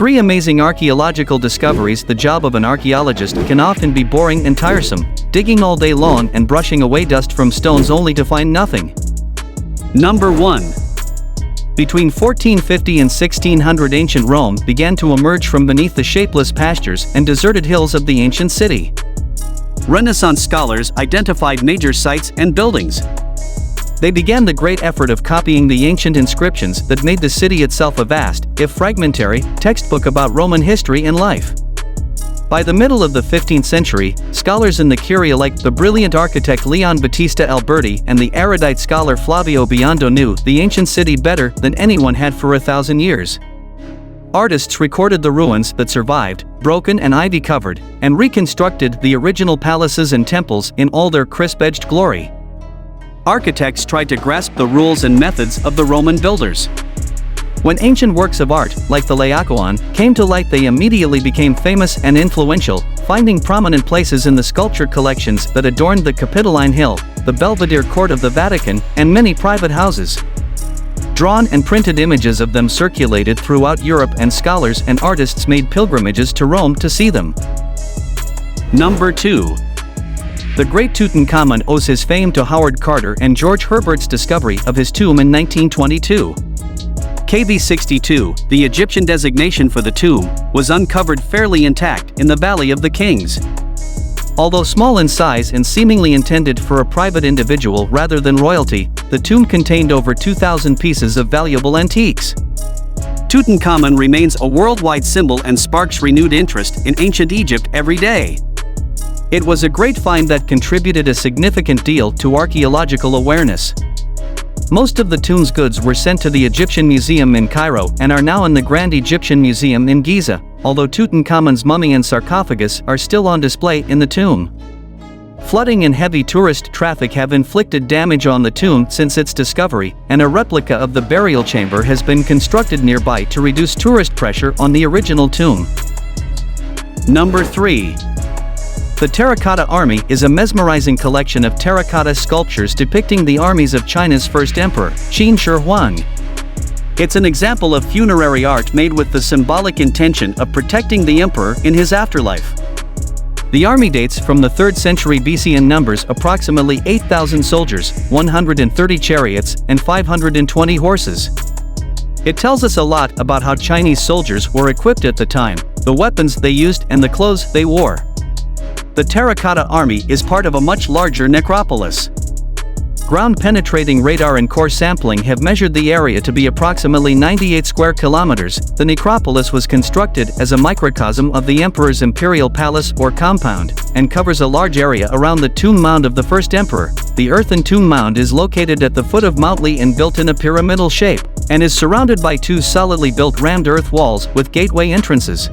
3 amazing archaeological discoveries. The job of an archaeologist can often be boring and tiresome, digging all day long and brushing away dust from stones only to find nothing. Number 1. Between 1450 and 1600, ancient Rome began to emerge from beneath the shapeless pastures and deserted hills of the ancient city. Renaissance scholars identified major sites and buildings. They began the great effort of copying the ancient inscriptions that made the city itself a vast, if fragmentary, textbook about Roman history and life. By the middle of the 15th century, scholars in the Curia like the brilliant architect Leon Battista Alberti and the erudite scholar Flavio Biondo knew the ancient city better than anyone had for 1,000 years. Artists recorded the ruins that survived, broken and ivy-covered, and reconstructed the original palaces and temples in all their crisp-edged glory. Architects tried to grasp the rules and methods of the Roman builders. When ancient works of art, like the Laocoon, came to light, they immediately became famous and influential, finding prominent places in the sculpture collections that adorned the Capitoline Hill, the Belvedere Court of the Vatican, and many private houses. Drawn and printed images of them circulated throughout Europe, and scholars and artists made pilgrimages to Rome to see them. Number 2. The great Tutankhamun owes his fame to Howard Carter and George Herbert's discovery of his tomb in 1922. KV 62, the Egyptian designation for the tomb, was uncovered fairly intact in the Valley of the Kings. Although small in size and seemingly intended for a private individual rather than royalty, the tomb contained over 2,000 pieces of valuable antiques. Tutankhamun remains a worldwide symbol and sparks renewed interest in ancient Egypt every day. It was a great find that contributed a significant deal to archaeological awareness. Most of the tomb's goods were sent to the Egyptian Museum in Cairo and are now in the Grand Egyptian Museum in Giza, although Tutankhamun's mummy and sarcophagus are still on display in the tomb. Flooding and heavy tourist traffic have inflicted damage on the tomb since its discovery, and a replica of the burial chamber has been constructed nearby to reduce tourist pressure on the original tomb. Number 3. The Terracotta Army is a mesmerizing collection of terracotta sculptures depicting the armies of China's first emperor, Qin Shi Huang. It's an example of funerary art made with the symbolic intention of protecting the emperor in his afterlife. The army dates from the 3rd century BC and numbers approximately 8,000 soldiers, 130 chariots, and 520 horses. It tells us a lot about how Chinese soldiers were equipped at the time, the weapons they used, and the clothes they wore. The Terracotta Army is part of a much larger necropolis. Ground-penetrating radar and core sampling have measured the area to be approximately 98 square kilometers. The necropolis was constructed as a microcosm of the emperor's imperial palace or compound, and covers a large area around the tomb mound of the first emperor. The earthen tomb mound is located at the foot of Mount Li and built in a pyramidal shape, and is surrounded by 2 solidly built rammed earth walls with gateway entrances.